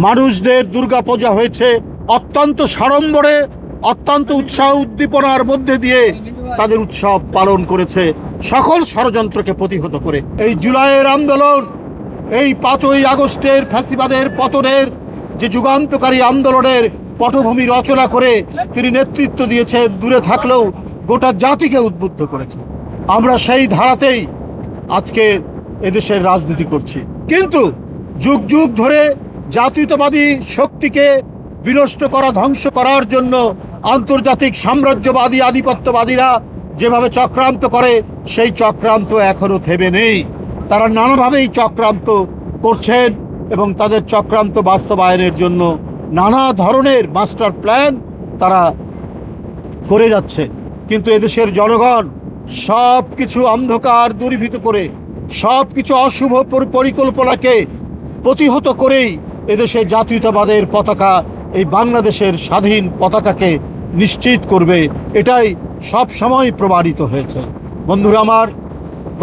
মানুষদের দুর্গাপূজা হয়েছে অত্যন্ত সাড়ম্বরে, অত্যন্ত উৎসাহ উদ্দীপনার মধ্যে দিয়ে তাদের উৎসব পালন করেছে, সকল ষড়যন্ত্রকে প্রতিহত করে। এই জুলাইয়ের আন্দোলন, এই 5ই আগস্টের ফ্যাসিবাদের পতনের যে যুগান্তকারী আন্দোলনের পটভূমি রচনা করে তিনি নেতৃত্ব দিয়েছেন, দূরে থাকলেও গোটা জাতিকে উদ্বুদ্ধ করেছে। আমরা সেই ধারাতেই আজকে এদেশের রাজনীতি করছি। কিন্তু যুগ যুগ ধরে জাতীয়তাবাদী শক্তিকে বিনষ্ট করা, ধ্বংস করার জন্য আন্তর্জাতিক সাম্রাজ্যবাদী আধিপত্যবাদীরা যেভাবে চক্রান্ত করে, সেই চক্রান্ত এখনো থেমে নেই। তারা নানাভাবেই চক্রান্ত করছেন এবং তাদের চক্রান্ত বাস্তবায়নের জন্য নানা ধরনের মাস্টার প্ল্যান তারা করে যাচ্ছে। কিন্তু এদেশের জনগণ সব কিছু অন্ধকার দূরীভূত করে, সব কিছু অশুভ পরিকল্পনাকে প্রতিহত করেই এদেশে জাতীয়তাবাদের পতাকা, এই বাংলাদেশের স্বাধীন পতাকাকে নিশ্চিত করবে, এটাই সব সময় প্রমাণিত হয়েছে। বন্ধুরা আমার,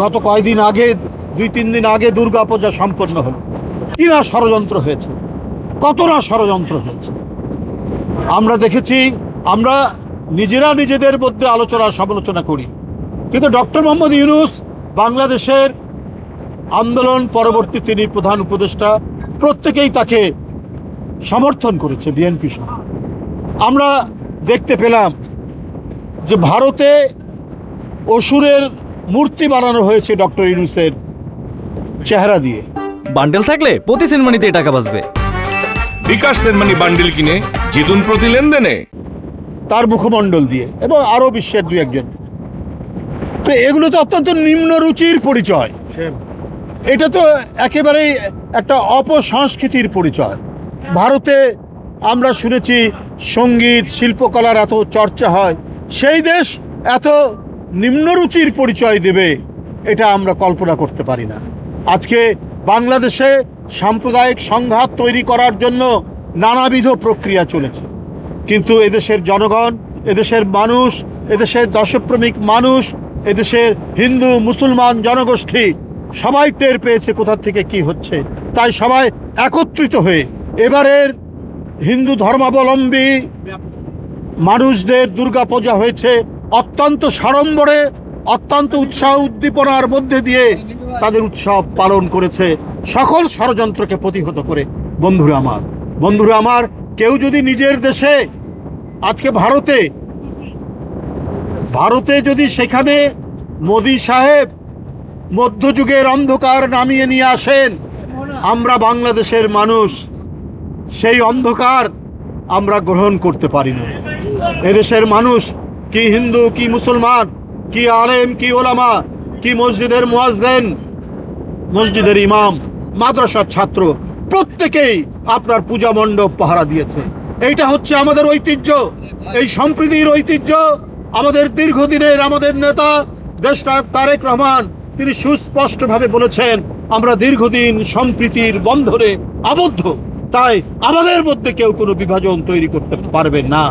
গত কয়েকদিন আগে, 2-3 দিন আগে দুর্গাপূজা সম্পন্ন হলো। কি না ষড়যন্ত্র হয়েছে, কত না ষড়যন্ত্র হয়েছে আমরা দেখেছি। আমরা নিজেরা নিজেদের মধ্যে আলোচনা সমালোচনা করি, কিন্তু ডক্টর মোহাম্মদ ইউনূস বাংলাদেশের আন্দোলন পরবর্তী তিনি প্রধান উপদেষ্টা, প্রত্যেকেই তাকে সমর্থন করেছে, বিএনপি সহ। আমরা দেখতে পেলাম যে ভারতে অসুরের মূর্তি বানানো হয়েছে ডক্টর ইউনূসের চেহারা দিয়ে। বান্ডেল থাকলে প্রতি সেনমানিতে টাকা বাঁচবে। বিকাশ সেনমানি বান্ডেল কিনে জিতুন প্রতি লেনদেনে। তার মুখমণ্ডল দিয়ে এবং আরও বিশ্বের 2-1 জন। তো এগুলো তো অত্যন্ত নিম্ন রুচির পরিচয়। এটা তো একেবারেই একটা অপসংস্কৃতির পরিচয়। ভারতে আমরা শুনেছি সঙ্গীত শিল্পকলার এত চর্চা হয়, সেই দেশ এত নিম্নরুচির পরিচয় দেবে, এটা আমরা কল্পনা করতে পারি না। আজকে বাংলাদেশে সাম্প্রদায়িক সংঘাত তৈরি করার জন্য নানাবিধ প্রক্রিয়া চলেছে, কিন্তু এদেশের জনগণ, এদেশের মানুষ, এদেশের দেশপ্রেমিক মানুষ, এদেশের হিন্দু মুসলমান জনগোষ্ঠী সবাই টের পেয়েছে কোথা থেকে কি হচ্ছে। তাই সবাই একত্রিত হয়ে এবারের হিন্দু ধর্মাবলম্বী মানুষদের দুর্গাপূজা হয়েছে অত্যন্ত সাড়ম্বরে, অত্যন্ত উৎসাহ উদ্দীপনার মধ্যে দিয়ে তাদের উৎসব পালন করেছে, সকল ষড়যন্ত্রকে প্রতিহত করে। বন্ধুরা আমার, কেউ যদি নিজের দেশে, আজকে ভারতে যদি সেখানে মোদি সাহেব মধ্যযুগের অন্ধকার নামিয়ে নিয়ে আসেন, আমরা বাংলাদেশের মানুষ সেই অন্ধকার আমরা গ্রহণ করতে পারি না। এদেশের মানুষ, কি হিন্দু কি মুসলমান, কি আলেম কি ওলামা, কি মসজিদের মুয়াজ্জিন, মসজিদের ইমাম, মাদ্রাসার ছাত্র, প্রত্যেকেই আপনার পূজা মণ্ডপ পাহারা দিয়েছে। এইটা হচ্ছে আমাদের ঐতিহ্য, এই সম্প্রীতির ঐতিহ্য। আমাদের দীর্ঘদিনের আমাদের নেতা দেশনায়ক তারেক রহমান তিনি সুস্পষ্টভাবে বলেছেন, আমরা দীর্ঘদিন সম্প্রীতির বন্ধনে আবদ্ধ, তাই আমাদের মধ্যে কেউ কোনো বিভাজন তৈরি করতে পারবে না।